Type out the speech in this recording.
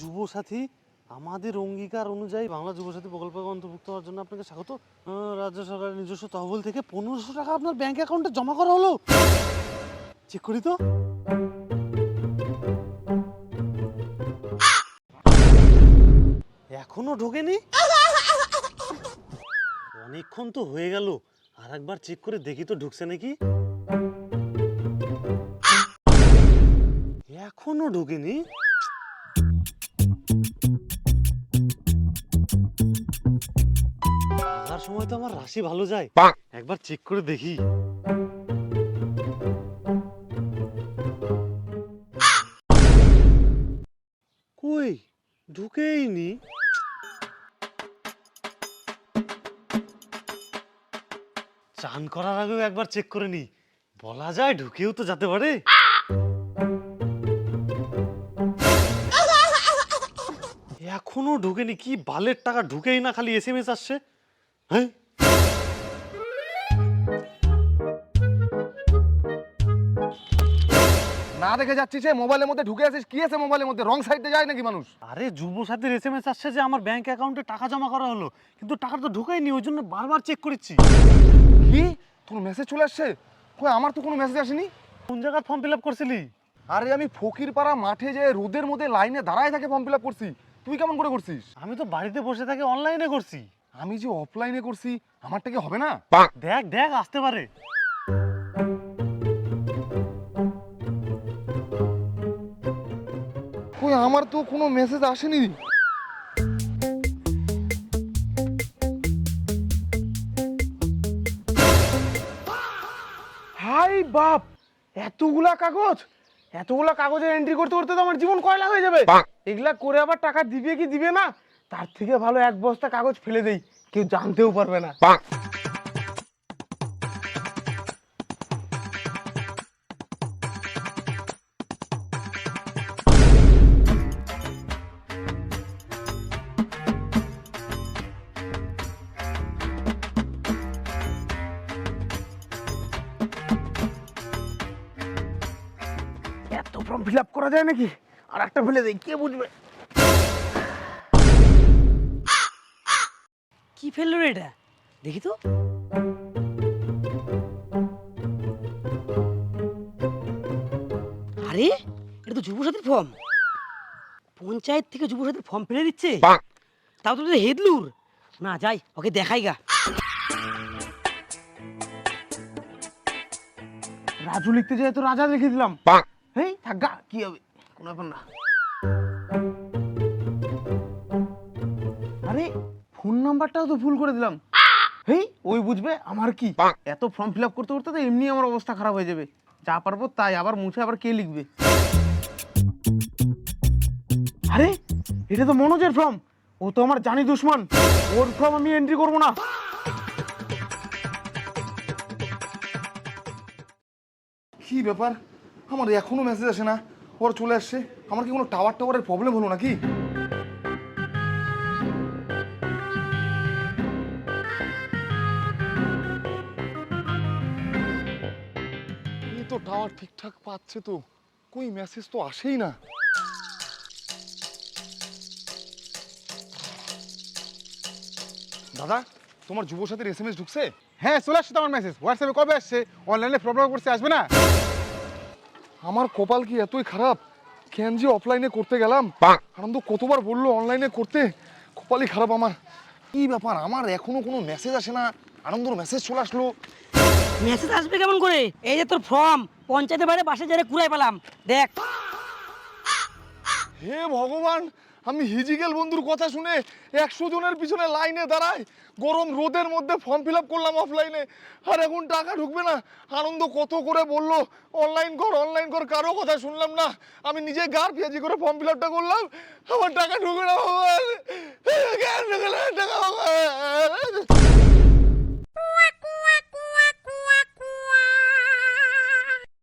যুবসাথী, আমাদের অঙ্গীকার অনুযায়ী বাংলা যুবসাথী প্রকল্পে অন্তর্ভুক্ত হওয়ার জন্য আপনাকে স্বাগত। রাজ্য সরকারের নিজস্ব তহবিল থেকে 1500 টাকা আপনার ব্যাংক অ্যাকাউন্টে জমা করা হলো। চেক করি তো। এখনো ঢোকেনি? অনেকক্ষণ তো হয়ে গেল, আর একবার চেক করে দেখি তো ঢুকছে নাকি। এখনো ঢোকেনি। আসার সময় তো আমার রাশি ভালো যায়, একবার চেক করে দেখি। কই ঢুকেইনি। চান করার আগেও একবার চেক করে নি, বলা যায় ঢুকেও তো যেতে পারে। এখনো ঢুকেনি, কি বালের টাকা ঢুকেই না, খালি এসএমএস আসছে। হ্যাঁ, না দেখে যাচ্ছিস, মোবাইলের মধ্যে ঢুকে আছিস, কি আছে মোবাইলের মধ্যে? রং সাইডে যায় নাকি মানুষ? আরে যুবসাথীর এসএমএস আসছে যে আমার ব্যাংক অ্যাকাউন্টে টাকা জমা করা হলো, কিন্তু টাকা তো ঢুকেইনি, ওই জন্য বারবার চেক করেছি। কি তোর মেসেজ চলে আসছে? কই আমার তো কোনো মেসেজ আসেনি। কোন জায়গায় ফর্ম ফিল আপ করছিলি? আরে আমি ফকিরপাড়া মাঠে যে রোদের মধ্যে লাইনে দাঁড়ায় থাকে ফর্ম ফিল আপ করছি। তুই কেমন করে করছিস? আমি তো বাড়িতে বসে থেকে অনলাইনে করছি। আমি যে অফলাইনে করছি, আমারটা কি হবে না? দেখ দেখ আসতে পারে। কই আমার তো কোনো মেসেজ আসেনি। হাই বাপ, এতগুলা কাগজের এন্ট্রি করতে করতে তো আমার জীবন কয়লা হয়ে যাবে। এগুলা করে আবার টাকা দিবে কি দিবে না, তার থেকে ভালো এক বস্তা কাগজ ফেলে দেই, কেউ জানতেও পারবে না। এত ফর্ম ফিল আপ করা যায় নাকি? আর একটা ফেলে দেই, কে বুঝবে। কি ফেললো রে এটা, দেখি তো। আরে এটা তো যুবসাথীর ফর্ম। পঞ্চায়েত থেকে যুবসাথীর ফর্ম ফেলে দিচ্ছে, তাও তো হেদলুর। না যাই, ওকে দেখাই গা। রাজু লিখতে যায় তো রাজা লিখে দিলাম। হেই থাক গা, কি হবে, কোনো ব্যাপার না। আরে ফোন নাম্বারটাও তো ভুল করে দিলাম। হেই ওই বুঝবে আমার কি, এত ফর্ম ফিল আপ করতে করতে তো এমনি আমার অবস্থা খারাপ হয়ে যাবে। যা পারবো তাই, আবার মুছে আবার কে লিখবে। আরে এটা তো মনোজের ফর্ম, ও তো আমার জানি দুশ্মন, ওর ফর্ম আমি এন্ট্রি করবো না। কি ব্যাপার, আমার এখনো মেসেজ আসে না, ওর চলে আসছে। আমার কি কোনো টাওয়ারের প্রবলেম হলো নাকি? এই তো টাওয়ার ঠিকঠাক পাচ্ছে তো, কই মেসেজ তো আসেই না। দাদা, তোমার যুবসাথীর এসএমএস ঢুকছে? হ্যাঁ চলে আসছে তো আমার মেসেজ। হোয়াটসঅ্যাপে কবে আসছে? অনলাইনে প্রবলেম করছে, আসবে না? আমার কপাল কি এতই খারাপ, কেন যে অফলাইনে করতে গেলাম। আনন্দ কতবার বললো অনলাইনে করতে, কপালই খারাপ আমার। কি ব্যাপার, আমার এখনো কোনো মেসেজ আসে না। আনন্দর মেসেজ চলে আসলো। মেসেজ আসবে কেমন করে? এই যে তোর ফর্ম, পঞ্চায়েতের বাইরে বাসে যারে কুড়াই পেলাম, দেখ। হে ভগবান, আমি হিজিকেল বন্ধুর কথা শুনে 100 জনের পিছনে লাইনে দাঁড়াই, গরম রোদের মধ্যে ফর্ম ফিল আপ করলাম অফলাইনে, আর এখন টাকা ঢুকবে না। আনন্দ কত করে বললো অনলাইন কর, কারো কথা শুনলাম না। আমি নিজে গার পেঁয়াজি করে ফর্ম ফিল আপটা করলাম, আমার টাকা ঢুকবে না। ভগবান কেন ঢুকবে না টাকা?